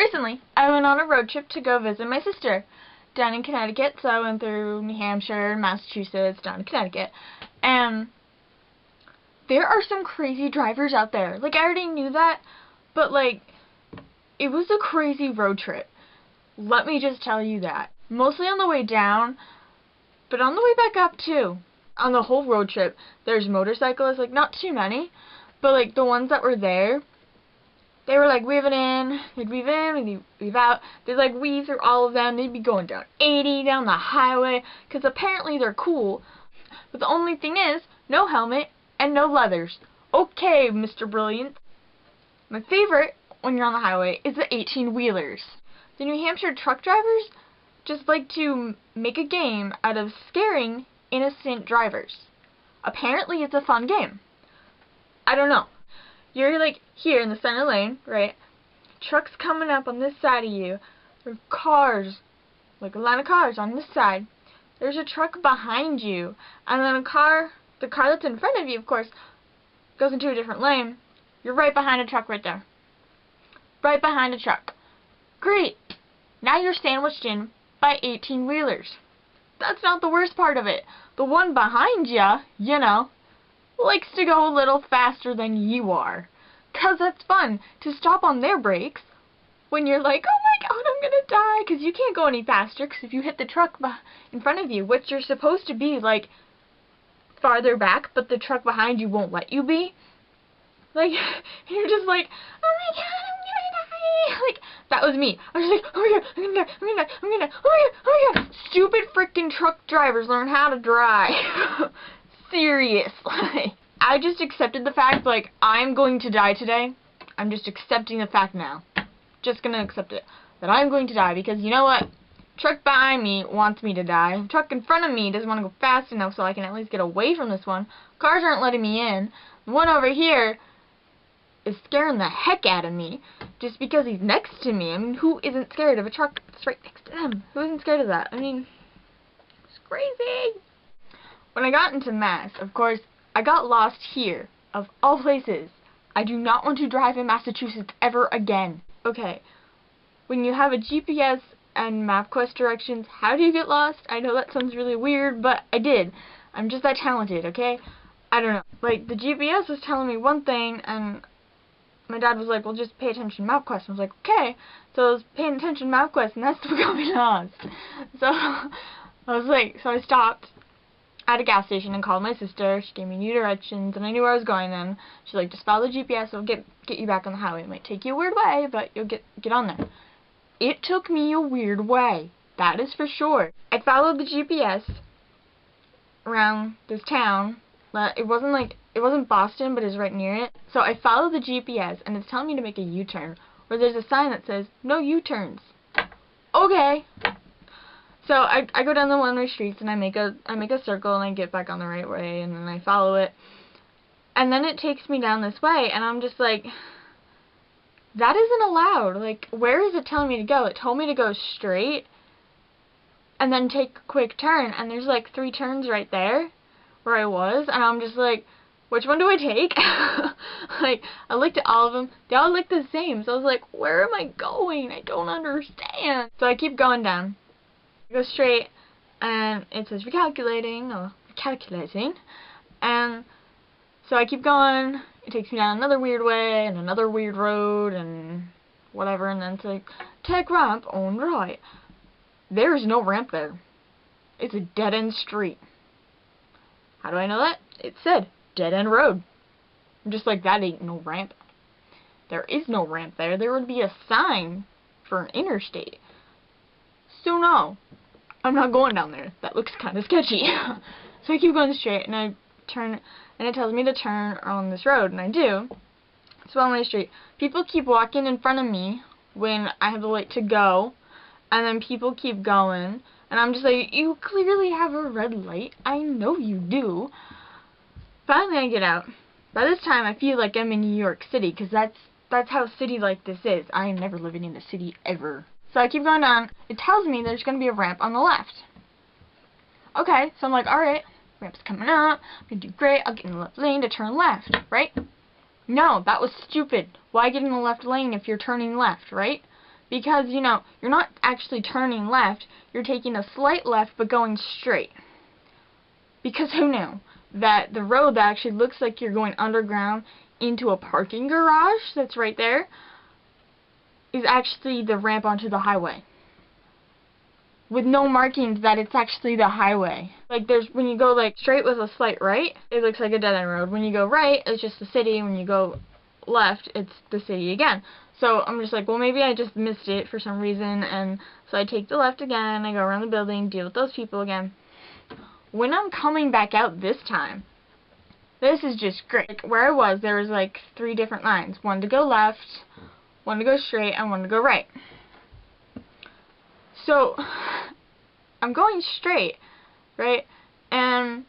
Recently, I went on a road trip to go visit my sister down in Connecticut. So I went through New Hampshire, Massachusetts, down to Connecticut. And there are some crazy drivers out there. Like, I already knew that, but, like, it was a crazy road trip. Let me just tell you that. Mostly on the way down, but on the way back up, too. On the whole road trip, there's motorcyclists, like, not too many, but, like, the ones that were there, they were, like, weaving in, they'd weave in, they'd weave out. They'd, like, weave through all of them. They'd be going down 80 down the highway, because apparently they're cool. But the only thing is, no helmet and no leathers. Okay, Mr. Brilliant. My favorite, when you're on the highway, is the 18-wheelers. The New Hampshire truck drivers just like to make a game out of scaring innocent drivers. Apparently it's a fun game. I don't know. You're like here in the center lane, right? Trucks coming up on this side of you. There's cars, like a line of cars on this side. There's a truck behind you. And then the car that's in front of you, of course, goes into a different lane. You're right behind a truck right there. Right behind a truck. Great. Now you're sandwiched in by 18-wheelers. That's not the worst part of it. The one behind ya, you know, likes to go a little faster than you are. 'Cause that's fun to stop on their brakes when you're like, oh my god, I'm gonna die. 'Cause you can't go any faster, 'cause if you hit the truck in front of you, which you're supposed to be, like, farther back, but the truck behind you won't let you be, like, you're just like, oh my god, I'm gonna die. Like, that was me. I was like, oh my god, I'm gonna die, I'm gonna die, I'm gonna die, oh my god. Stupid freaking truck drivers learn how to drive. Seriously. I just accepted the fact, like, I'm going to die today. I'm just accepting the fact now. Just gonna accept it. That I'm going to die, because you know what? Truck behind me wants me to die. Truck in front of me doesn't want to go fast enough so I can at least get away from this one. Cars aren't letting me in. The one over here is scaring the heck out of me just because he's next to me. I mean, who isn't scared of a truck that's right next to them? Who isn't scared of that? I mean, it's crazy. When I got into Mass, of course, I got lost here, of all places. I do not want to drive in Massachusetts ever again. Okay, when you have a GPS and MapQuest directions, how do you get lost? I know that sounds really weird, but I did. I'm just that talented, okay? I don't know. Like, the GPS was telling me one thing, and my dad was like, well, just pay attention to MapQuest. I was like, okay. So I was paying attention to MapQuest, and that's what got me lost. So I stopped at a gas station and called my sister. She gave me new directions, and I knew where I was going then. She's like, just follow the GPS, it'll get you back on the highway. It might take you a weird way, but you'll get on there. It took me a weird way. That is for sure. I followed the GPS around this town. It wasn't Boston, but it was right near it. So I followed the GPS, and it's telling me to make a U-turn, where there's a sign that says, no U-turns. Okay. So I go down the one-way streets, and I make a circle, and I get back on the right way, and then I follow it. And then it takes me down this way, and I'm just like, that isn't allowed. Like, where is it telling me to go? It told me to go straight, and then take a quick turn, and there's like 3 turns right there where I was, and I'm just like, which one do I take? Like, I looked at all of them. They all look the same, so I was like, where am I going? I don't understand. So I keep going down. I go straight, and it says recalculating, or recalculating, and so I keep going. It takes me down another weird way, and another weird road, and whatever, and then it's like, take ramp on right. There is no ramp there. It's a dead-end street. How do I know that? It said, dead-end road. I'm just like, that ain't no ramp. There is no ramp there. There would be a sign for an interstate. So no, I'm not going down there. That looks kind of sketchy. So I keep going straight, and I turn, and it tells me to turn on this road, and I do. It's a one-way street. People keep walking in front of me when I have the light to go, and then people keep going, and I'm just like, you clearly have a red light. I know you do. Finally, I get out. By this time, I feel like I'm in New York City, because that's how a city like this is. I am never living in the city, ever. So I keep going down. It tells me there's going to be a ramp on the left. Okay, so I'm like, alright, ramp's coming up. I'm going to do great. I'll get in the left lane to turn left, right? No, that was stupid. Why get in the left lane if you're turning left, right? Because, you know, you're not actually turning left, you're taking a slight left but going straight. Because who knew that the road that actually looks like you're going underground into a parking garage that's right there is actually the ramp onto the highway. With no markings that it's actually the highway. Like, there's, when you go like straight with a slight right, it looks like a dead-end road. When you go right, it's just the city. When you go left, it's the city again. So I'm just like, well, maybe I just missed it for some reason, and so I take the left again, I go around the building, deal with those people again. When I'm coming back out this time, this is just great. Like, where I was, there was like 3 different lines. One to go left, one to go straight, and one to go right. So, I'm going straight, right? And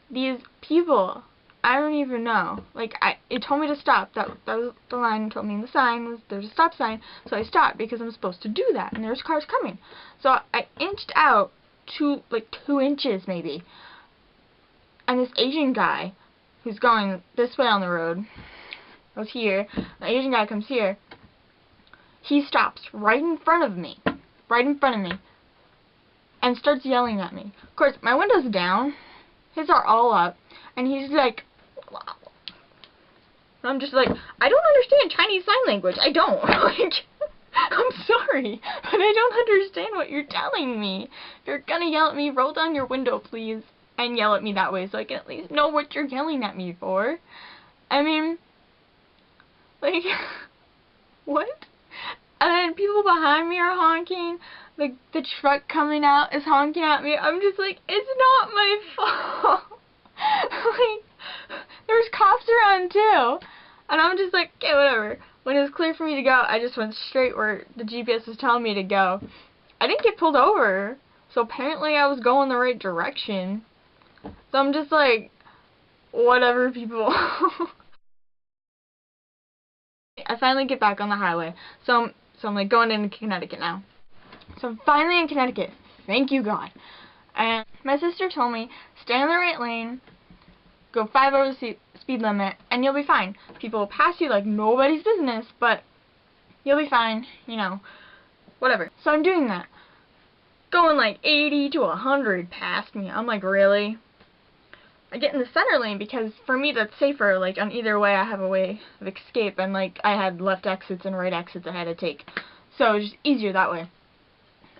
these people, I don't even know. Like, it told me to stop. That was the line it told me in the sign. Was there's a stop sign. So I stopped because I'm supposed to do that. And there's cars coming. So I inched out like 2 inches maybe. And this Asian guy who's going this way on the road was here. The Asian guy comes here. He stops right in front of me. Right in front of me. And starts yelling at me. Of course, my window's down. His are all up. And he's like, I'm just like, I don't understand Chinese Sign Language. I don't. Like, I'm sorry, but I don't understand what you're telling me. If you're gonna yell at me, roll down your window, please, and yell at me that way so I can at least know what you're yelling at me for. I mean, like, what? And then people behind me are honking. Like, the truck coming out is honking at me. I'm just like, it's not my fault. Like, there's cops around too. And I'm just like, okay, whatever. When it was clear for me to go, I just went straight where the GPS was telling me to go. I didn't get pulled over, so apparently I was going the right direction. So I'm just like, whatever, people. I finally get back on the highway. So I'm like going into Connecticut now. So I'm finally in Connecticut. Thank you, God. And my sister told me, stay in the right lane, go 5 over the speed limit, and you'll be fine. People will pass you like nobody's business, but you'll be fine, you know, whatever. So I'm doing that. Going like 80 to 100 past me. I'm like, really? I get in the center lane because for me that's safer. Like, on either way I have a way of escape, and like I had left exits and right exits I had to take. So it's just easier that way.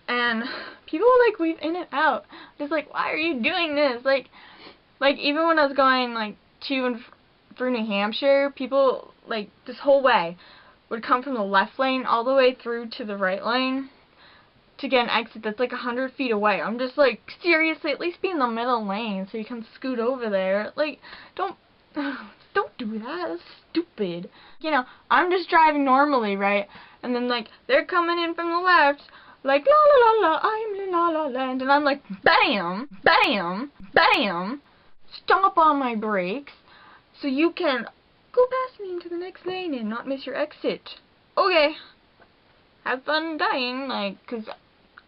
And people like weave in and out. Just like, why are you doing this? Like even when I was going like to and through New Hampshire, people like this whole way would come from the left lane all the way through to the right lane to get an exit that's like 100 feet away. I'm just like, seriously, at least be in the middle lane so you can scoot over there. Like, don't do that. That's stupid. You know, I'm just driving normally, right? And then like they're coming in from the left, like la la la la, I'm in la la land, and I'm like, bam, bam, bam. Stomp on my brakes so you can go past me into the next lane and not miss your exit. Okay. Have fun dying, like, 'cause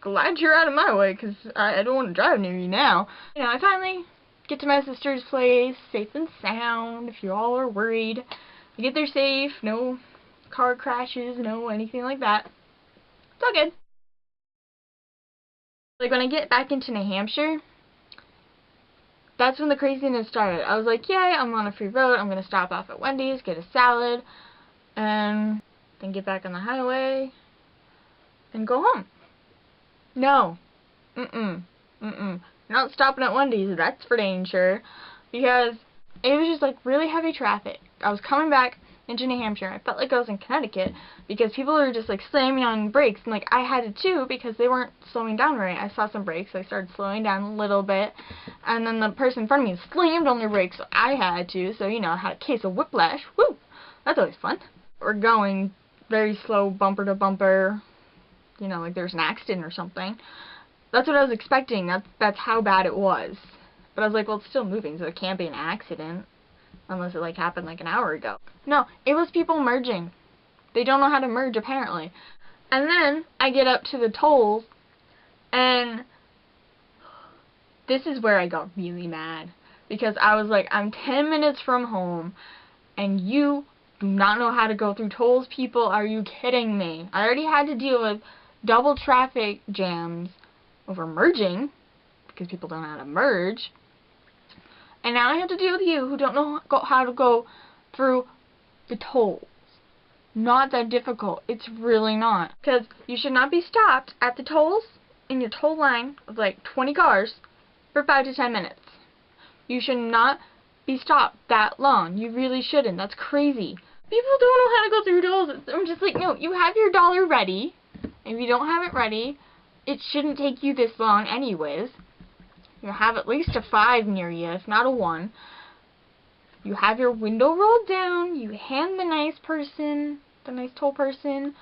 glad you're out of my way, 'cause I don't want to drive near you now. You know, I finally get to my sister's place, safe and sound, if you all are worried. I get there safe, no car crashes, no anything like that. It's all good. Like, when I get back into New Hampshire, that's when the craziness started. I was like, yay, I'm on a free road, I'm gonna stop off at Wendy's, get a salad, and then get back on the highway, and go home. No. You're not stopping at Wendy's, that's for dang sure, because it was just like really heavy traffic. I was coming back into New Hampshire. I felt like I was in Connecticut because people were just like slamming on brakes, and like I had to too because they weren't slowing down right. I saw some brakes, so I started slowing down a little bit, and then the person in front of me slammed on their brakes, so I had to. So, you know, I had a case of whiplash. Woo! That's always fun. We're going very slow, bumper to bumper. You know, like there's an accident or something. That's what I was expecting. That's how bad it was. But I was like, well, it's still moving, so it can't be an accident. Unless it, like, happened, like, an hour ago. No, it was people merging. They don't know how to merge, apparently. And then, I get up to the tolls, and this is where I got really mad. Because I was like, I'm 10 minutes from home, and you do not know how to go through tolls, people. Are you kidding me? I already had to deal with double traffic jams over merging, because people don't know how to merge. And now I have to deal with you who don't know how to go through the tolls. Not that difficult. It's really not. Because you should not be stopped at the tolls in your toll line of like 20 cars for 5 to 10 minutes. You should not be stopped that long. You really shouldn't. That's crazy. People don't know how to go through tolls. I'm just like, no, you have your dollar ready. If you don't have it ready, it shouldn't take you this long anyways. You have at least a 5 near you, if not a 1. You have your window rolled down. You hand the nice toll person,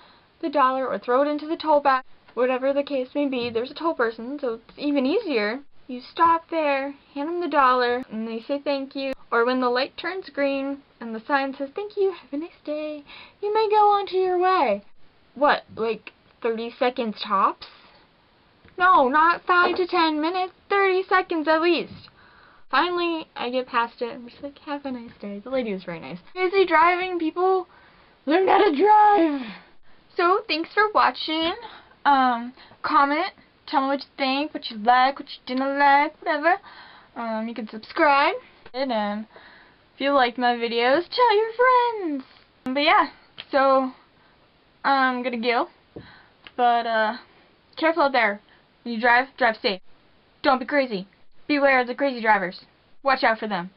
the dollar, or throw it into the toll bag. Whatever the case may be, there's a toll person, so it's even easier. You stop there, hand them the dollar, and they say thank you. Or when the light turns green and the sign says thank you, have a nice day, you may go on to your way. What, like 30 seconds tops? No, not 5 to 10 minutes, 30 seconds at least. Finally, I get past it. I'm just like, have a nice day. The lady was very nice. Crazy driving, people. Learn how to drive. So, thanks for watching. Comment. Tell me what you think, what you like, what you didn't like, whatever. You can subscribe. And if you like my videos, tell your friends. But yeah, so I'm gonna go. But careful out there. When you drive safe. Don't be crazy. Beware of the crazy drivers. Watch out for them.